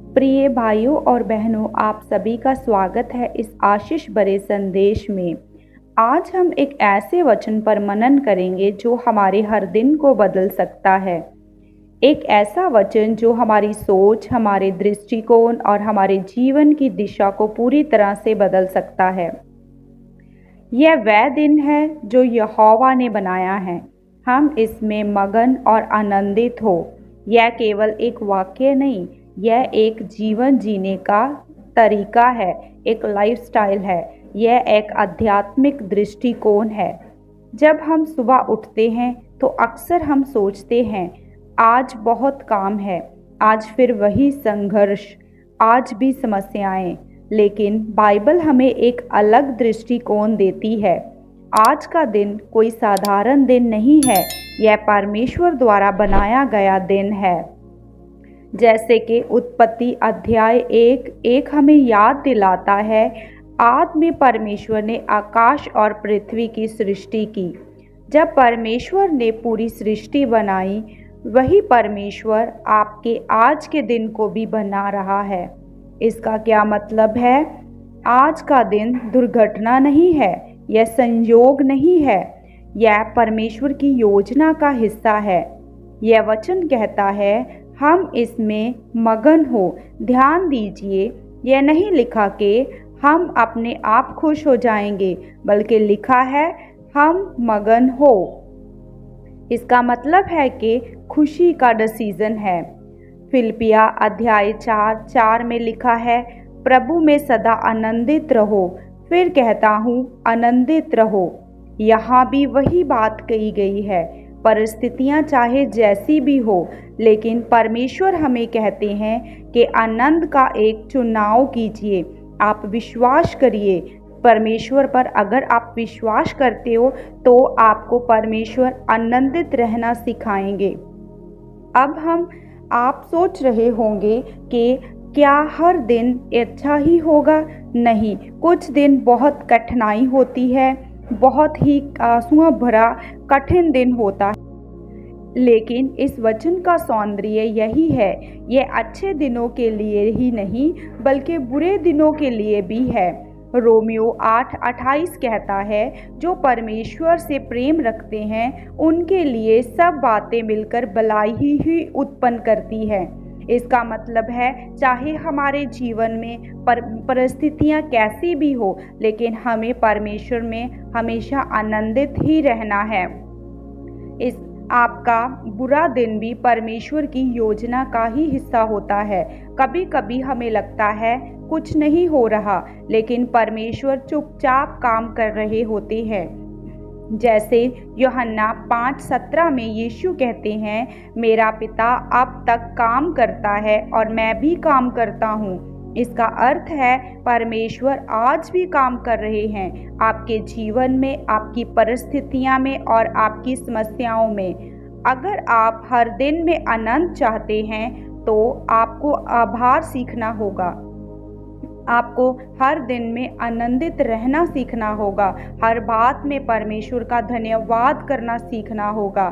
प्रिय भाइयों और बहनों, आप सभी का स्वागत है इस आशीष भरे संदेश में। आज हम एक ऐसे वचन पर मनन करेंगे जो हमारे हर दिन को बदल सकता है। एक ऐसा वचन जो हमारी सोच, हमारे दृष्टिकोण और हमारे जीवन की दिशा को पूरी तरह से बदल सकता है। यह वह दिन है जो यहोवा ने बनाया है। हम इसमें मगन और आनंदित हो। यह केवल एक वाक्य नहीं, यह एक जीवन जीने का तरीका है, एक लाइफस्टाइल है। यह एक आध्यात्मिक दृष्टिकोण है। जब हम सुबह उठते हैं तो अक्सर हम सोचते हैं, आज बहुत काम है, आज फिर वही संघर्ष, आज भी समस्याएं। लेकिन बाइबल हमें एक अलग दृष्टिकोण देती है। आज का दिन कोई साधारण दिन नहीं है, यह परमेश्वर द्वारा बनाया गया दिन है। जैसे कि उत्पत्ति अध्याय 1 हमें याद दिलाता है, आद में परमेश्वर ने आकाश और पृथ्वी की सृष्टि की। जब परमेश्वर ने पूरी सृष्टि बनाई, वही परमेश्वर आपके आज के दिन को भी बना रहा है। इसका क्या मतलब है? आज का दिन दुर्घटना नहीं है, यह संयोग नहीं है, यह परमेश्वर की योजना का हिस्सा है। यह वचन कहता है, हम इसमें मगन हो। ध्यान दीजिए, यह नहीं लिखा कि हम अपने आप खुश हो जाएंगे, बल्कि लिखा है हम मगन हो। इसका मतलब है कि खुशी का डिसीजन है। फिलिपिया अध्याय 4 में लिखा है, प्रभु में सदा आनंदित रहो। फिर कहता हूँ, आनंदित रहो। यहाँ भी वही बात कही गई है। परिस्थितियाँ चाहे जैसी भी हो, लेकिन परमेश्वर हमें कहते हैं कि आनंद का एक चुनाव कीजिए। आप विश्वास करिए परमेश्वर पर। अगर आप विश्वास करते हो तो आपको परमेश्वर आनंदित रहना सिखाएंगे। अब आप सोच रहे होंगे कि क्या हर दिन अच्छा ही होगा? नहीं, कुछ दिन बहुत कठिनाई होती है, बहुत ही आंसुओं भरा कठिन दिन होता है। लेकिन इस वचन का सौंदर्य यही है, यह अच्छे दिनों के लिए ही नहीं बल्कि बुरे दिनों के लिए भी है। रोमियो 8:28 कहता है, जो परमेश्वर से प्रेम रखते हैं उनके लिए सब बातें मिलकर भलाई ही उत्पन्न करती है। इसका मतलब है, चाहे हमारे जीवन में परिस्थितियाँ कैसी भी हो, लेकिन हमें परमेश्वर में हमेशा आनंदित ही रहना है। इस आपका बुरा दिन भी परमेश्वर की योजना का ही हिस्सा होता है। कभी कभी हमें लगता है कुछ नहीं हो रहा, लेकिन परमेश्वर चुपचाप काम कर रहे होते हैं। जैसे यूहन्ना 5:17 में यीशु कहते हैं, मेरा पिता अब तक काम करता है और मैं भी काम करता हूँ। इसका अर्थ है परमेश्वर आज भी काम कर रहे हैं, आपके जीवन में, आपकी परिस्थितियां में और आपकी समस्याओं में। अगर आप हर दिन में आनंद चाहते हैं तो आपको आभार सीखना होगा। आपको हर दिन में आनंदित रहना सीखना होगा। हर बात में परमेश्वर का धन्यवाद करना सीखना होगा।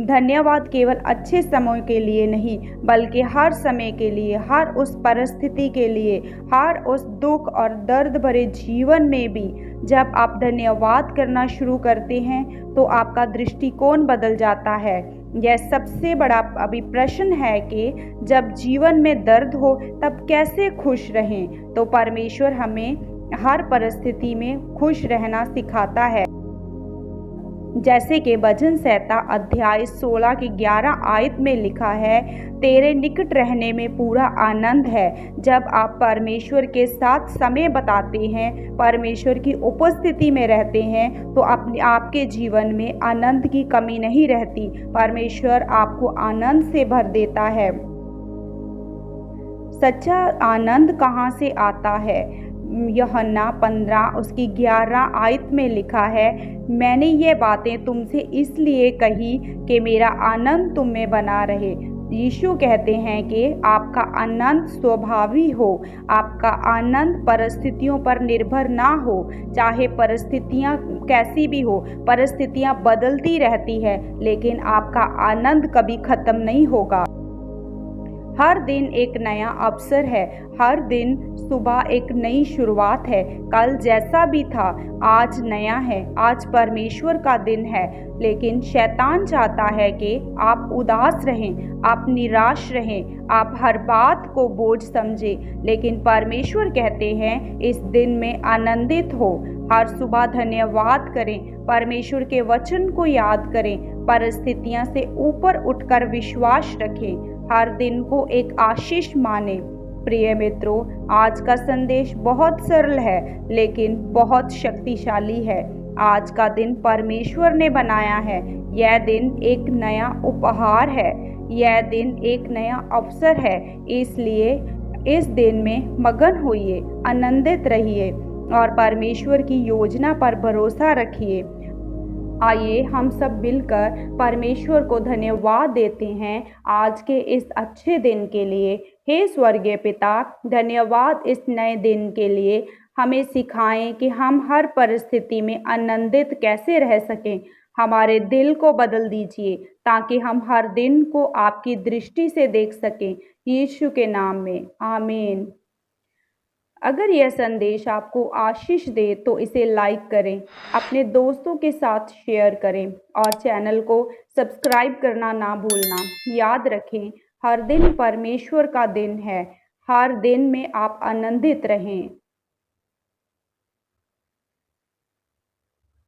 धन्यवाद केवल अच्छे समय के लिए नहीं, बल्कि हर समय के लिए, हर उस परिस्थिति के लिए, हर उस दुख और दर्द भरे जीवन में भी। जब आप धन्यवाद करना शुरू करते हैं तो आपका दृष्टिकोण बदल जाता है। यह सबसे बड़ा अभी प्रश्न है कि जब जीवन में दर्द हो तब कैसे खुश रहें? तो परमेश्वर हमें हर परिस्थिति में खुश रहना सिखाता है। जैसे कि भजन संहिता अध्याय 16 की 11 आयत में लिखा है, तेरे निकट रहने में पूरा आनंद है। जब आप परमेश्वर के साथ समय बिताते हैं, परमेश्वर की उपस्थिति में रहते हैं, तो आपके जीवन में आनंद की कमी नहीं रहती। परमेश्वर आपको आनंद से भर देता है। सच्चा आनंद कहाँ से आता है? यूहन्ना 15 उसकी 11 आयत में लिखा है, मैंने ये बातें तुमसे इसलिए कही कि मेरा आनंद तुम में बना रहे। यीशु कहते हैं कि आपका आनंद स्वाभाविक हो, आपका आनंद परिस्थितियों पर निर्भर ना हो। चाहे परिस्थितियाँ कैसी भी हो, परिस्थितियाँ बदलती रहती है, लेकिन आपका आनंद कभी ख़त्म नहीं होगा। हर दिन एक नया अवसर है, हर दिन सुबह एक नई शुरुआत है। कल जैसा भी था आज नया है, आज परमेश्वर का दिन है। लेकिन शैतान चाहता है कि आप उदास रहें, आप निराश रहें, आप हर बात को बोझ समझें। लेकिन परमेश्वर कहते हैं इस दिन में आनंदित हो, हर सुबह धन्यवाद करें, परमेश्वर के वचन को याद करें, परिस्थितियां से ऊपर उठकर विश्वास रखें, हर दिन को एक आशीष माने। प्रिय मित्रों, आज का संदेश बहुत सरल है लेकिन बहुत शक्तिशाली है। आज का दिन परमेश्वर ने बनाया है। यह दिन एक नया उपहार है, यह दिन एक नया अवसर है। इसलिए इस दिन में मगन होइए, आनंदित रहिए और परमेश्वर की योजना पर भरोसा रखिए। आइए हम सब मिलकर परमेश्वर को धन्यवाद देते हैं आज के इस अच्छे दिन के लिए। हे स्वर्गीय पिता, धन्यवाद इस नए दिन के लिए। हमें सिखाएं कि हम हर परिस्थिति में आनंदित कैसे रह सकें। हमारे दिल को बदल दीजिए ताकि हम हर दिन को आपकी दृष्टि से देख सकें। यीशु के नाम में आमीन। अगर यह संदेश आपको आशीष दे तो इसे लाइक करें, अपने दोस्तों के साथ शेयर करें और चैनल को सब्सक्राइब करना ना भूलना। याद रखें, हर दिन परमेश्वर का दिन है, हर दिन में आप आनंदित रहें।